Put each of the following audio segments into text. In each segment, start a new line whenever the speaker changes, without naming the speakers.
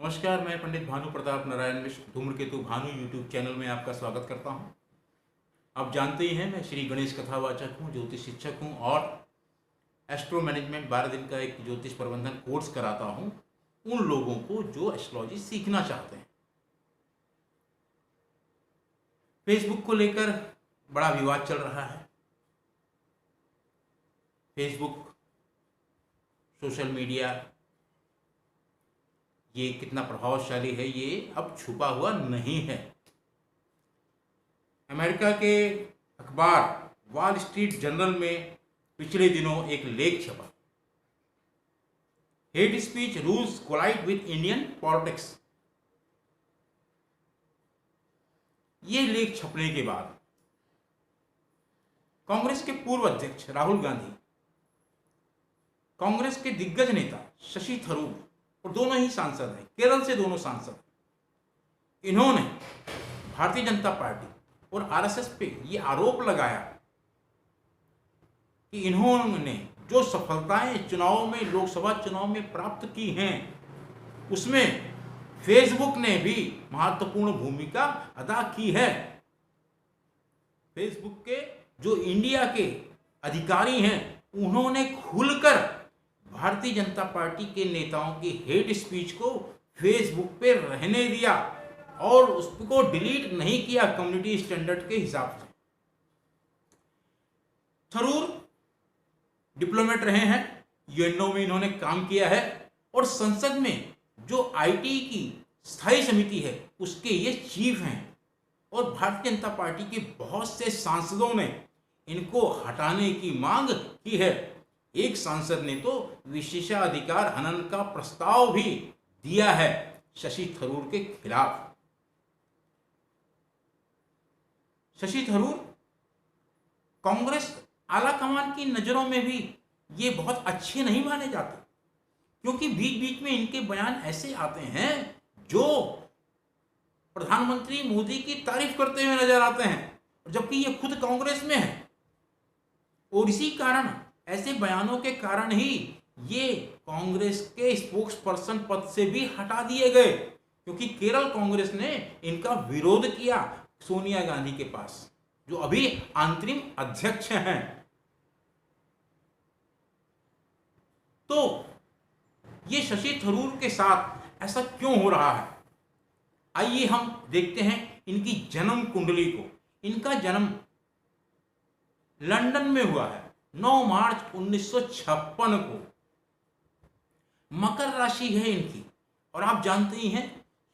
नमस्कार, मैं पंडित Bhanu Pratap Narayan Mishra Dhumraketu Bhanu YouTube channel में आपका स्वागत करता हूं। आप जानते ही हैं, मैं श्री गणेश कथावाचक हूं, ज्योतिष शिक्षक हूं और एस्ट्रो मैनेजमेंट 12 दिन का एक ज्योतिष प्रबंधन कोर्स कराता हूं उन लोगों को जो एस्ट्रोलॉजी सीखना चाहते हैं। फेसबुक को लेकर बड़ा विवाद चल रहा है। फेसबुक सोशल मीडिया ये कितना प्रभावशाली है, ये अब छुपा हुआ नहीं है। अमेरिका के अखबार वॉल स्ट्रीट जर्नल में पिछले दिनों एक लेख छपा, hate speech rules collide with Indian politics. ये लेख छपने के बाद कांग्रेस के पूर्व अध्यक्ष राहुल गांधी, कांग्रेस के दिग्गज नेता शशि थरूर और दोनों ही सांसद हैं, केरल से दोनों सांसद, इन्होंने भारतीय जनता पार्टी और आरएसएस पे ये आरोप लगाया कि इन्होंने जो सफलताएं चुनाव में, लोकसभा चुनाव में प्राप्त की हैं, उसमें फेसबुक ने भी महत्वपूर्ण भूमिका अदा की है। फेसबुक के जो इंडिया के अधिकारी हैं, उन्होंने खुलकर भारतीय जनता पार्टी के नेताओं की हेट स्पीच को फेसबुक पे रहने दिया और उसको डिलीट नहीं किया कम्युनिटी स्टैंडर्ड के हिसाब से। थरूर डिप्लोमेट रहे हैं, यूएनओ में इन्होंने काम किया है और संसद में जो आईटी की स्थायी समिति है उसके ये चीफ हैं और भारतीय जनता पार्टी के बहुत से सांसदों ने इनको हटाने की मांग की है। एक सांसद ने तो विशेषाधिकार हनन का प्रस्ताव भी दिया है शशि थरूर के खिलाफ। शशि थरूर कांग्रेस आलाकमान की नजरों में भी ये बहुत अच्छे नहीं माने जाते, क्योंकि बीच बीच में इनके बयान ऐसे आते हैं जो प्रधानमंत्री मोदी की तारीफ करते हुए नजर आते हैं, जबकि ये खुद कांग्रेस में है। और इसी कारण, ऐसे बयानों के कारण ही ये कांग्रेस के स्पोक्स पर्सन पद से भी हटा दिए गए, क्योंकि केरल कांग्रेस ने इनका विरोध किया सोनिया गांधी के पास, जो अभी अंतरिम अध्यक्ष हैं। तो ये शशि थरूर के साथ ऐसा क्यों हो रहा है, आइए हम देखते हैं इनकी जन्म कुंडली को। इनका जन्म लंदन में हुआ है 9 मार्च 1956 को। मकर राशि है इनकी, और आप जानते ही हैं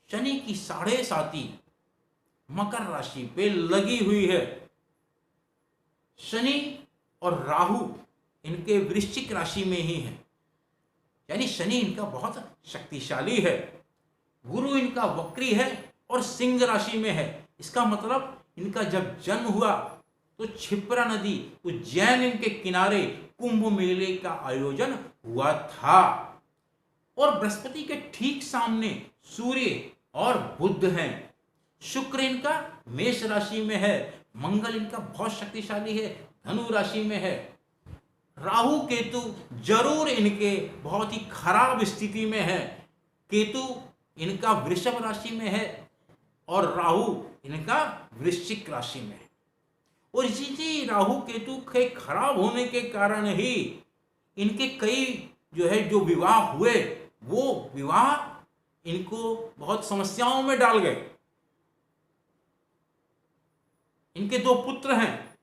शनि की 7.5 मकर राशि पे लगी हुई है। शनि और राहु इनके वृश्चिक राशि में ही है, यानी शनि इनका बहुत शक्तिशाली है। गुरु इनका वक्री है और सिंह राशि में है। इसका मतलब इनका जब जन्म हुआ तो क्षिप्रा नदी उज्जैन के किनारे कुंभ मेले का आयोजन हुआ था, और बृहस्पति के ठीक सामने सूर्य और बुध हैं। शुक्र इनका मेष राशि में है, मंगल इनका बहुत शक्तिशाली है, धनु राशि में है। राहु केतु जरूर इनके बहुत ही खराब स्थिति में है। केतु इनका वृषभ राशि में है और राहु इनका वृश्चिक राशि में है। और इसी राहु केतु के खराब होने के कारण ही इनके कई जो विवाह हुए, वो विवाह इनको बहुत समस्याओं में डाल गए। इनके 2 पुत्र हैं,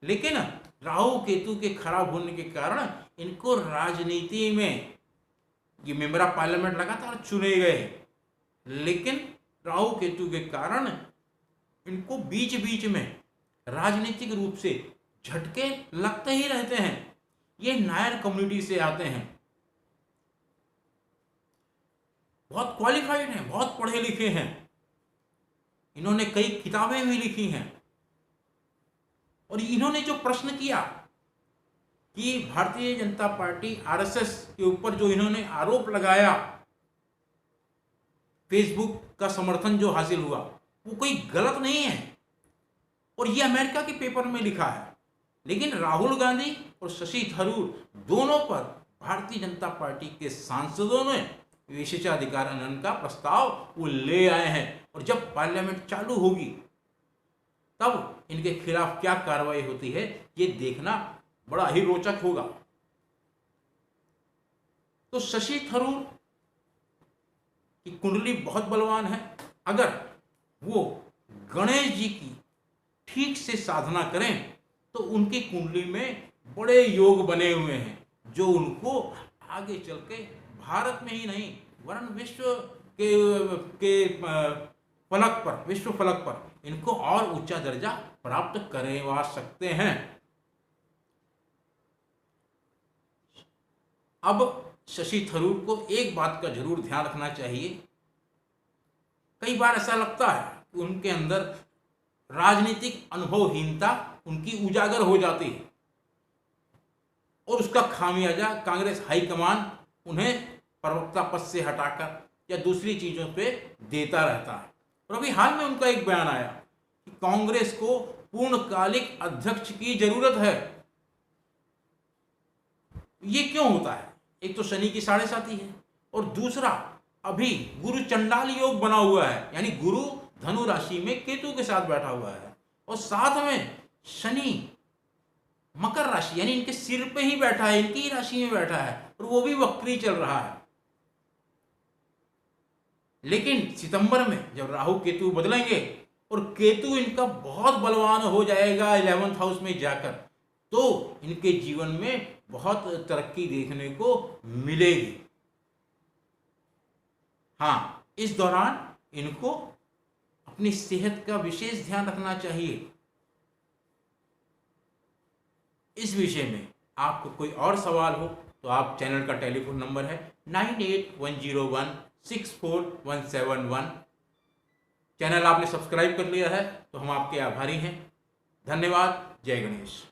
लेकिन राहु केतु के खराब होने के कारण इनको राजनीति में ये मेंबर ऑफ पार्लियामेंट लगातार चुने गए, लेकिन राहु केतु के कारण इनको बीच बीच में राजनीतिक रूप से झटके लगते ही रहते हैं। ये नायर कम्युनिटी से आते हैं, बहुत क्वालिफाइड हैं, बहुत पढ़े लिखे हैं, इन्होंने कई किताबें भी लिखी हैं। और इन्होंने जो प्रश्न किया कि भारतीय जनता पार्टी आरएसएस के ऊपर जो इन्होंने आरोप लगाया, फेसबुक का समर्थन जो हासिल हुआ, वो कोई गलत नहीं है, और ये अमेरिका के पेपर में लिखा है। लेकिन राहुल गांधी और शशि थरूर दोनों पर भारतीय जनता पार्टी के सांसदों ने विशेषाधिकार हनन का प्रस्ताव वो ले आए हैं। और जब पार्लियामेंट चालू होगी तब इनके खिलाफ क्या कार्रवाई होती है ये देखना बड़ा ही रोचक होगा। तो शशि थरूर की कुंडली बहुत बलवान है। अगर वो गणेश जी की ठीक से साधना करें तो उनकी कुंडली में बड़े योग बने हुए हैं जो उनको आगे चल के भारत में ही नहीं वरन विश्व के फलक पर, विश्व फलक पर इनको और ऊंचा दर्जा प्राप्त करवा सकते हैं। अब शशि थरूर को एक बात का जरूर ध्यान रखना चाहिए। कई बार ऐसा लगता है कि उनके अंदर राजनीतिक अनुभवहीनता उनकी उजागर हो जाती है और उसका खामियाजा कांग्रेस हाईकमान उन्हें प्रवक्ता पद से हटाकर या दूसरी चीजों पे देता रहता है। और अभी हाल में उनका एक बयान आया कि कांग्रेस को पूर्णकालिक अध्यक्ष की जरूरत है। ये क्यों होता है? एक तो शनि की 7.5 है और दूसरा अभी गुरु चंडाल योग बना हुआ है, यानी गुरु धनु राशि में केतु के साथ बैठा हुआ है और साथ में शनि मकर राशि यानी इनके सिर पे ही बैठा है, इनकी ही राशि में बैठा है और वो भी वक्री चल रहा है। लेकिन सितंबर में जब राहु केतु बदलेंगे और केतु इनका बहुत बलवान हो जाएगा 11th हाउस में जाकर, तो इनके जीवन में बहुत तरक्की देखने को मिलेगी। हाँ, इस दौरान इनको अपनी सेहत का विशेष ध्यान रखना चाहिए। इस विषय में आपको कोई और सवाल हो तो आप चैनल का टेलीफोन नंबर है 9810164171। चैनल आपने सब्सक्राइब कर लिया है तो हम आपके आभारी हैं। धन्यवाद। जय गणेश।